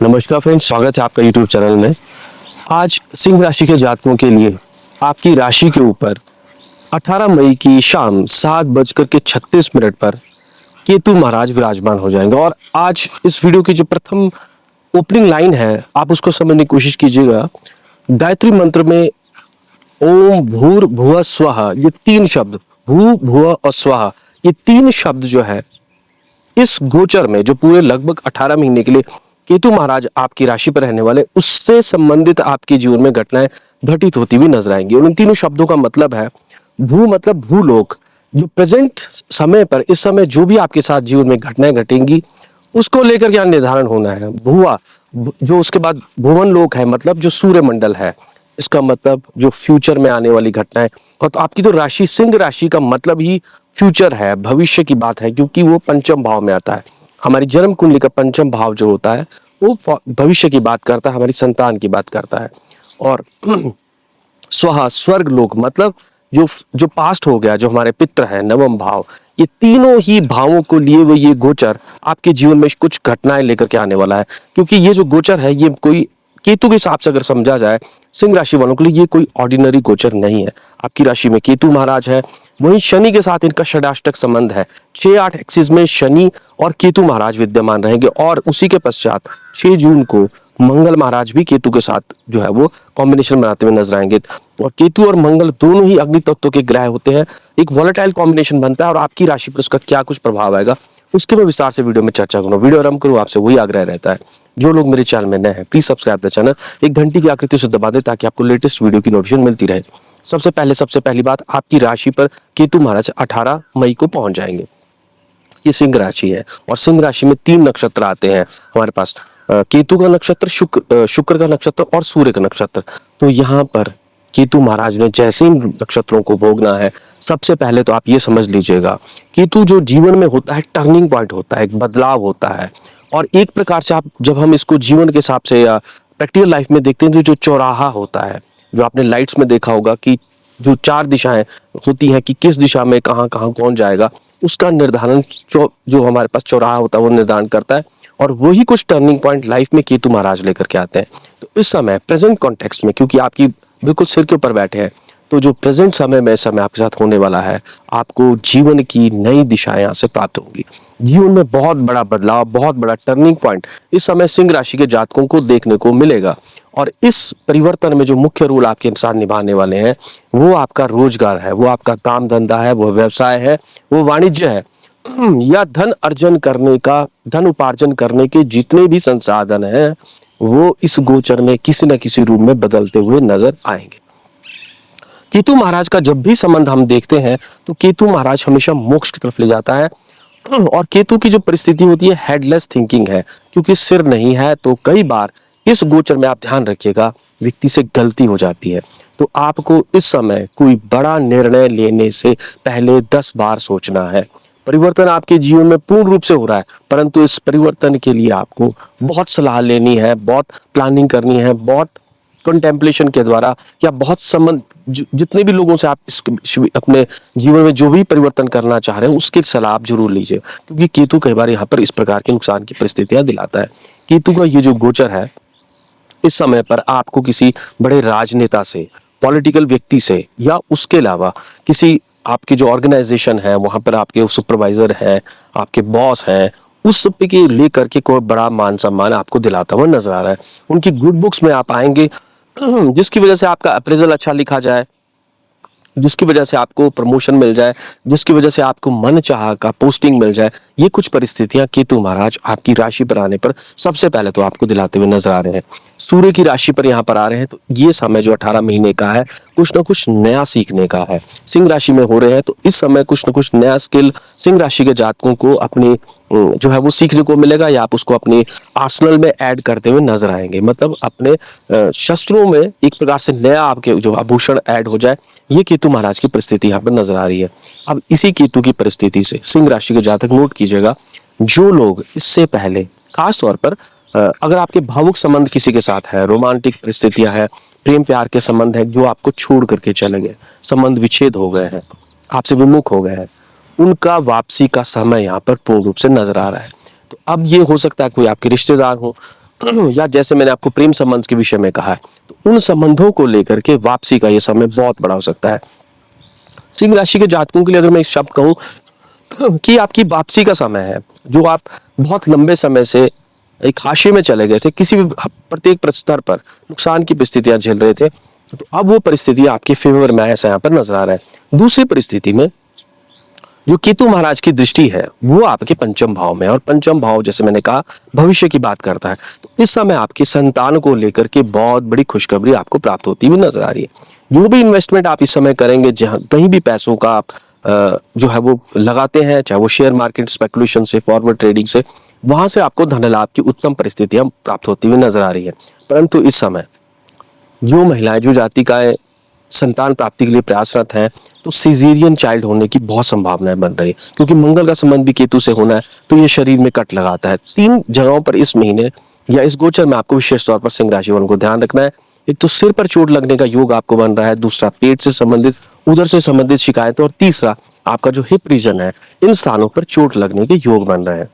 नमस्कार फ्रेंड्स, स्वागत है आपका यूट्यूब चैनल में। आज सिंह राशि के जातकों के लिए आपकी राशि के ऊपर 18 मई की शाम 7:36 पर केतु महाराज विराजमान हो जाएंगे। और आज इस वीडियो की जो प्रथम ओपनिंग लाइन है, आप उसको समझने की कोशिश कीजिएगा। गायत्री मंत्र में ओम भूर भुवः स्वः, ये तीन शब्द, भू भुवः और स्वः, ये तीन शब्द जो है इस गोचर में, जो पूरे लगभग 18 महीने के लिए केतु महाराज आपकी राशि पर रहने वाले, उससे संबंधित आपके जीवन में घटनाएं घटित होती हुई नजर आएंगी। और उन तीनों शब्दों का मतलब है भू, मतलब भूलोक। जो प्रेजेंट समय पर, इस समय जो भी आपके साथ जीवन में घटनाएं घटेंगी, उसको लेकर क्या निर्धारण होना है। भुआ, जो उसके बाद भुवन लोक है, मतलब जो सूर्य मंडल है, इसका मतलब जो फ्यूचर में आने वाली घटनाएं। और तो आपकी तो राशि सिंह राशि का मतलब ही फ्यूचर है, भविष्य की बात है, क्योंकि वो पंचम भाव में आता है। हमारी जन्म कुंडली का पंचम भाव जो होता है वो भविष्य की बात करता है, हमारी संतान की बात करता है। और स्वहा, स्वर्ग लोक, मतलब जो जो पास्ट हो गया, जो हमारे पित्र है, नवम भाव। ये तीनों ही भावों को लिए हुए ये गोचर आपके जीवन में कुछ घटनाएं लेकर के आने वाला है। क्योंकि ये जो गोचर है, ये कोई केतु के हिसाब से अगर समझा जाए सिंह राशि वालों के लिए, ये कोई ऑर्डिनरी गोचर नहीं है। आपकी राशि में केतु महाराज है, वहीं शनि के साथ इनका षडाष्टक संबंध है। 6-8 एक्सिस में शनि और केतु महाराज विद्यमान रहेंगे। और उसी के पश्चात 6 जून को मंगल महाराज भी केतु के साथ जो है वो कॉम्बिनेशन बनाते हुए नजर आएंगे। और केतु और मंगल दोनों ही अग्नि तत्व के ग्रह होते हैं, एक वॉलेटाइल कॉम्बिनेशन बनता है। और आपकी राशि पर उसका क्या कुछ प्रभाव आएगा, उसके मैं विस्तार से वीडियो में चर्चा करूंगा। वीडियो आरंभ करूं, आपसे वही आग्रह रहता है, जो लोग मेरे चैनल में नए हैं, प्लीज सब्सक्राइब द चैनल, एक घंटी की आकृति से दबा दे, ताकि आपको लेटेस्ट वीडियो की नोटिफिकेशन मिलती रहे। सबसे पहली बात, आपकी राशि पर केतु महाराज 18 मई को पहुंच जाएंगे। ये सिंह राशि है, और सिंह राशि में 3 नक्षत्र आते हैं हमारे पास। केतु का नक्षत्र, शुक्र का नक्षत्र और सूर्य का नक्षत्र। तो यहाँ पर केतु महाराज ने जैसे इन नक्षत्रों को भोगना है, सबसे पहले तो आप ये समझ लीजिएगा, केतु जो जीवन में होता है, टर्निंग पॉइंट होता है, एक बदलाव होता है। और एक प्रकार से आप, जब हम इसको जीवन के हिसाब से या प्रैक्टिकल लाइफ में देखते हैं, तो जो चौराहा होता है, जो आपने लाइट्स में देखा होगा कि जो 4 दिशाएं होती हैं कि किस दिशा में कहाँ कहाँ कौन जाएगा, उसका निर्धारण जो हमारे पास चौराहा होता है वो निर्धारण करता है। और वही कुछ टर्निंग पॉइंट लाइफ में केतु महाराज लेकर के आते हैं। तो इस समय प्रेजेंट कॉन्टेक्स्ट में, क्योंकि आपकी बिल्कुल सिर के ऊपर बैठे हैं, तो जो प्रेजेंट समय में समय आपके साथ होने वाला है, आपको जीवन की नई दिशाएं यहाँ से प्राप्त होंगी। जीवन में बहुत बड़ा बदलाव, बहुत बड़ा टर्निंग पॉइंट इस समय सिंह राशि के जातकों को देखने को मिलेगा। और इस परिवर्तन में जो मुख्य रोल आपके साथ निभाने वाले हैं, वो आपका रोजगार है, वो आपका काम धंधा है, वो व्यवसाय है, वो वाणिज्य है, या धन उपार्जन करने के जितने भी संसाधन हैं, वो इस गोचर में किसी न किसी रूप में बदलते हुए नजर आएंगे। केतु महाराज का जब भी संबंध हम देखते हैं, तो केतु महाराज हमेशा मोक्ष की तरफ ले जाता है। और केतु की जो परिस्थिति होती है, हेडलेस थिंकिंग है, क्योंकि सिर नहीं है। तो कई बार इस गोचर में आप ध्यान रखिएगा, व्यक्ति से गलती हो जाती है। तो आपको इस समय कोई बड़ा निर्णय लेने से पहले 10 बार सोचना है। परिवर्तन आपके जीवन में पूर्ण रूप से हो रहा है, परंतु इस परिवर्तन के लिए आपको बहुत सलाह लेनी है, बहुत प्लानिंग करनी है, बहुत कंटेम्पलेशन के द्वारा, या बहुत संबंध, जितने भी लोगों से आप अपने जीवन में जो भी परिवर्तन करना चाह रहे हैं, उसकी सलाह आप जरूर लीजिए। क्योंकि केतु कई बार यहाँ पर इस प्रकार के नुकसान की परिस्थितियां दिलाता है। केतु का ये जो गोचर है, इस समय पर आपको किसी बड़े राजनेता से, पॉलिटिकल व्यक्ति से, या उसके अलावा किसी आपकी जो ऑर्गेनाइजेशन है, वहां पर आपके सुपरवाइजर है, आपके बॉस है, उस सब के लेकर के कोई बड़ा मान सम्मान आपको दिलाता हुआ नजर आ रहा है। उनकी गुड बुक्स में आप आएंगे, जिसकी वजह से आपका अप्रेजल अच्छा लिखा जाए, जिसकी वजह से आपको प्रमोशन मिल जाए, जिसकी वजह से आपको मन चाहा का पोस्टिंग मिल जाए। ये कुछ परिस्थितियां केतु महाराज आपकी राशि पर आने पर सबसे पहले तो आपको दिलाते हुए नजर आ रहे हैं। सूर्य की राशि पर यहाँ पर आ रहे हैं, तो ये समय जो 18 महीने का है, कुछ ना कुछ नया सीखने का है। सिंह राशि में हो रहे हैं, तो इस समय कुछ ना कुछ नया स्किल सिंह राशि के जातकों को अपनी जो है वो सीखने को मिलेगा, या आप उसको अपने आर्सनल में ऐड करते हुए नजर आएंगे। मतलब अपने शस्त्रों में एक प्रकार से नया आपके जो आभूषण ऐड हो जाए, ये केतु महाराज की परिस्थिति यहाँ पर नजर आ रही है। अब इसी केतु की परिस्थिति से सिंह राशि के जातक नोट कीजिएगा, जो लोग इससे पहले, खास तौर पर अगर आपके भावुक संबंध किसी के साथ है, रोमांटिक परिस्थितियां है, प्रेम प्यार के संबंध है, जो आपको छोड़ करके चले गए, संबंध विच्छेद हो गए हैं, आपसे विमुख हो गए हैं, उनका वापसी का समय यहाँ पर पूर्ण रूप से नजर आ रहा है। तो अब ये हो सकता है कोई आपके रिश्तेदार हो, या जैसे मैंने आपको प्रेम संबंध के विषय में कहा है, तो उन संबंधों को लेकर के वापसी का ये समय बहुत बड़ा हो सकता है। सिंह राशि के जातकों के लिए अगर मैं एक शब्द कहूं कि आपकी वापसी का समय है, जो आप बहुत लंबे समय से एक हाशिए में चले गए थे, किसी भी प्रत्येक स्तर पर नुकसान की परिस्थितियां झेल रहे थे, तो अब वो परिस्थितियां आपके फेवर में ऐसा यहाँ पर नजर आ रहा है। दूसरी परिस्थिति में जो केतु महाराज की दृष्टि है वो आपके पंचम भाव में है, और पंचम भाव जैसे मैंने कहा भविष्य की बात करता है। तो इस समय आपकी संतान को लेकर के बहुत बड़ी खुशखबरी आपको प्राप्त होती हुई नजर आ रही है। जो भी इन्वेस्टमेंट आप इस समय करेंगे, जहां कहीं भी पैसों का आप जो है वो लगाते हैं, चाहे वो शेयर मार्केट स्पेकुलेशन से, फॉरवर्ड ट्रेडिंग से, वहां से आपको धन लाभ की उत्तम परिस्थितियां प्राप्त होती हुई नजर आ रही है। परंतु इस समय जो महिलाएं, जो जातिकाएं संतान प्राप्ति के लिए प्रयासरत हैं, तो सिजेरियन चाइल्ड होने की बहुत संभावनाएं बन रही है, क्योंकि मंगल का संबंध भी केतु से होना है, तो ये शरीर में कट लगाता है। 3 जगहों पर इस महीने या इस गोचर में आपको विशेष तौर पर सिंह राशि वालों को ध्यान रखना है। एक तो सिर पर चोट लगने का योग आपको बन रहा है, दूसरा पेट से संबंधित, उधर से संबंधित शिकायतें, और तीसरा आपका जो हिप रीजन है, इन स्थानों पर चोट लगने के योग बन रहे हैं।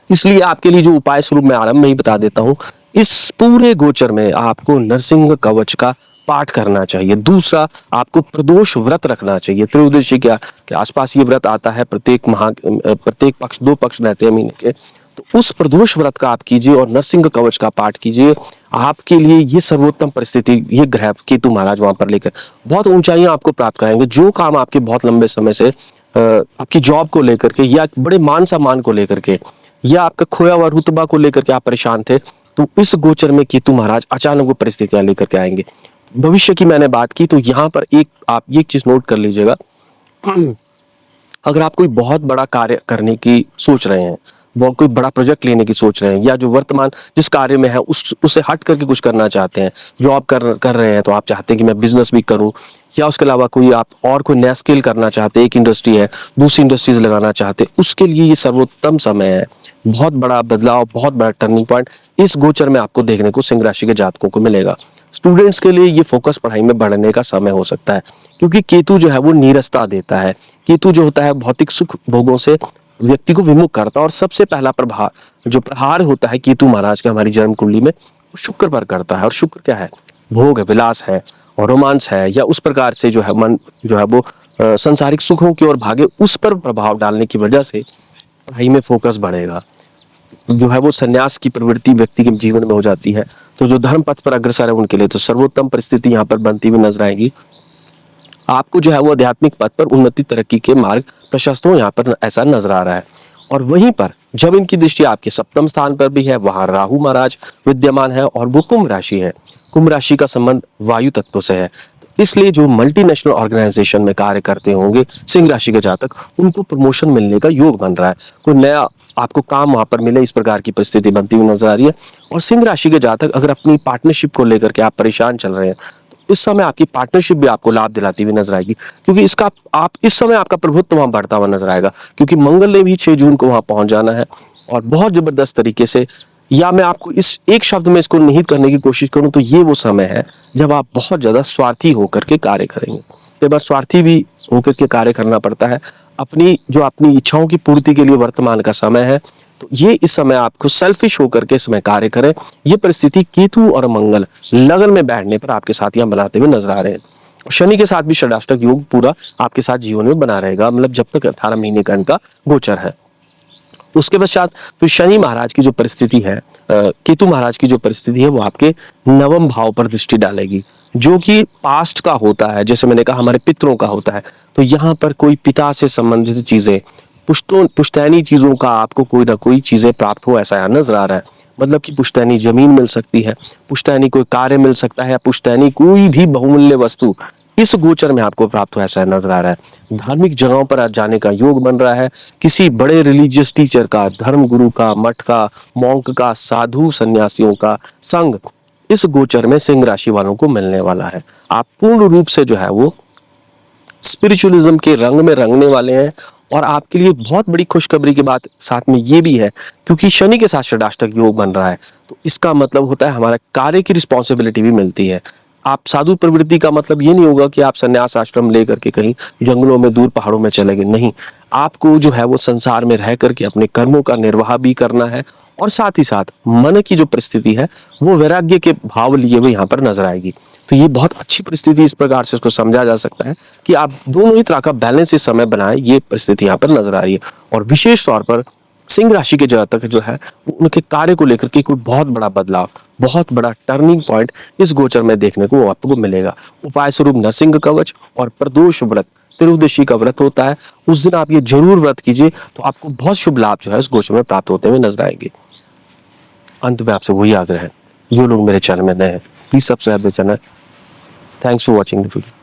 इसलिए आपके लिए जो उपाय स्वरूप मैं आरंभ में ही बता देता हूं, इस पूरे गोचर में आपको नरसिंह कवच का पाठ करना चाहिए। दूसरा, आपको प्रदोष व्रत रखना चाहिए। त्रयोदशी के आसपास ये व्रत आता है, प्रत्येक पक्ष 2 पक्ष रहते हैं महीने के, तो उस प्रदोष व्रत का आप कीजिए और नरसिंह कवच का पाठ कीजिए। आपके लिए ये सर्वोत्तम परिस्थिति, ये ग्रह केतु महाराज वहां पर लेकर बहुत ऊंचाइयां आपको प्राप्त कराएंगे। जो काम आपके बहुत लंबे समय से आपकी जॉब को लेकर के, या बड़े मान सम्मान को लेकर के, या आपका खोया हुआ रुतबा को लेकर के आप परेशान थे, तो इस गोचर में केतु महाराज अचानक वो परिस्थितियां लेकर के आएंगे। भविष्य की मैंने बात की, तो यहाँ पर आप ये चीज नोट कर लीजिएगा, अगर आप कोई बहुत बड़ा कार्य करने की सोच रहे हैं, बहुत कोई बड़ा प्रोजेक्ट लेने की सोच रहे हैं, या जो वर्तमान जिस कार्य में है उससे हट करके कुछ करना चाहते हैं, जो आप कर रहे हैं, तो आप चाहते हैं कि मैं बिजनेस भी करूं, या उसके अलावा कोई आप और कोई नया स्किल करना चाहते हैं, एक इंडस्ट्री है दूसरी इंडस्ट्रीज लगाना चाहते हैं, उसके लिए ये सर्वोत्तम समय है। बहुत बड़ा बदलाव, बहुत बड़ा टर्निंग पॉइंट इस गोचर में आपको देखने को सिंह राशि के जातकों को मिलेगा। स्टूडेंट्स के लिए ये फोकस पढ़ाई में बढ़ने का समय हो सकता है, क्योंकि केतु जो है वो नीरसता देता है। केतु जो होता है भौतिक सुख भोगों से व्यक्ति को विमुख करता है, और सबसे पहला प्रहार होता है केतु महाराज का हमारी जन्म कुंडली में, वो शुक्र पर करता है। और शुक्र क्या है? भोग है, विलास है और रोमांस है, या उस प्रकार से जो है मन जो है वो संसारिक सुखों की ओर भागे, उस पर प्रभाव डालने की वजह से पढ़ाई में फोकस बढ़ेगा। जो है वो संन्यास की प्रवृत्ति व्यक्ति के जीवन में हो जाती है। तो जो धर्म पथ पर अग्रसर है उनके लिए तो सर्वोत्तम परिस्थिति यहाँ पर बनती हुई नजर आएगी। आपको जो है वो आध्यात्मिक पथ पर उन्नति तरक्की के मार्ग प्रशस्त हो, यहाँ पर ऐसा नजर आ रहा है। और वहीं पर जब इनकी दृष्टि आपके सप्तम स्थान पर भी है, वहां राहु महाराज विद्यमान है, और वो कुंभ राशि है। कुंभ राशि का संबंध वायु तत्व से है, तो इसलिए जो मल्टीनेशनल ऑर्गेनाइजेशन में कार्य करते होंगे सिंह राशि के जातक, उनको प्रमोशन मिलने का योग बन रहा है। कोई नया आपको काम वहां पर मिले, इस प्रकार की परिस्थिति बनती हुई नजर आ रही है। और सिंह राशि के जातक अगर अपनी पार्टनरशिप को लेकर के आप परेशान चल रहे हैं, तो इस समय आपकी पार्टनरशिप भी आपको लाभ दिलाती हुई नजर आएगी, क्योंकि इसका आप इस समय आपका प्रभुत्व वहां बढ़ता हुआ नजर आएगा, क्योंकि मंगल ने भी 6 जून को वहां पहुंच जाना है, और बहुत जबरदस्त तरीके से, या मैं आपको इस एक शब्द में इसको निहित करने की कोशिश करूं तो ये वो समय है जब आप बहुत ज्यादा स्वार्थी होकर के कार्य करेंगे। कई बार स्वार्थी भी होकर के कार्य करना पड़ता है, अपनी इच्छाओं की पूर्ति के लिए वर्तमान का समय है। तो ये इस समय आपको सेल्फिश होकर के समय कार्य करें। ये परिस्थिति केतु और मंगल लगन में बैठने पर आपके साथ यहाँ बनाते हुए नजर आ रहे हैं। शनि के साथ भी षडाष्टक योग पूरा आपके साथ जीवन में बना रहेगा, मतलब जब तक 18 महीने का इनका गोचर है। उसके पश्चात फिर शनि महाराज की जो परिस्थिति है, केतु महाराज की जो परिस्थिति है, वो आपके नवम भाव पर दृष्टि डालेगी, जो कि पास्ट का होता है, जैसे मैंने कहा हमारे पितरों का होता है। तो यहाँ पर कोई पिता से संबंधित चीजें, पुश्तैनी चीजों का आपको कोई ना कोई चीजें प्राप्त हो, ऐसा यहाँ नजर आ रहा है। मतलब कि पुश्तैनी जमीन मिल सकती है, पुश्तैनी कोई कार्य मिल सकता है, या पुश्तैनी कोई भी बहुमूल्य वस्तु इस गोचर में आपको प्राप्त हो, ऐसा नजर आ रहा है। धार्मिक जगहों पर आज जाने का योग बन रहा है, किसी बड़े रिलीजियस टीचर का, धर्म गुरु का, मठ का, मॉन्क का, साधु सन्यासियों का संग इस गोचर में सिंह राशि वालों को मिलने वाला है। आप पूर्ण रूप से जो है वो स्पिरिचुअलिज्म के रंग में रंगने वाले हैं। और आपके लिए बहुत बड़ी खुशखबरी की बात साथ में ये भी है, क्योंकि शनि के साथ षडाष्टक योग बन रहा है, तो इसका मतलब होता है हमारा कार्य की रिस्पॉन्सिबिलिटी भी मिलती है। आप साधु प्रवृत्ति का मतलब ये नहीं होगा कि आप संन्यास आश्रम लेकर के कहीं जंगलों में दूर पहाड़ों में चले गए, नहीं। आपको जो है वो संसार में रह करके अपने कर्मों का निर्वाह भी करना है, और साथ ही साथ मन की जो परिस्थिति है वो वैराग्य के भाव लिए हुए यहाँ पर नजर आएगी। तो ये बहुत अच्छी परिस्थिति, इस प्रकार से इसको समझा जा सकता है कि आप दोनों ही तरह का बैलेंस इस समय बनाए, ये परिस्थिति यहाँ पर नजर आ रही है। और विशेष तौर पर सिंह राशि के जातक जो है उनके कार्य को लेकर के कोई बहुत बड़ा बदलाव, बहुत बड़ा टर्निंग पॉइंट इस गोचर में देखने को आपको मिलेगा। उपाय स्वरूप नरसिंह कवच और प्रदोष व्रत, त्रयोदशी का व्रत होता है, उस दिन आप ये जरूर व्रत कीजिए, तो आपको बहुत शुभ लाभ जो है इस गोचर में प्राप्त होते हुए नजर आएंगे। अंत में आपसे वही आग्रह है, जो लोग मेरे चैनल में नए हैं please subscribe the channel. Thanks for watching the video.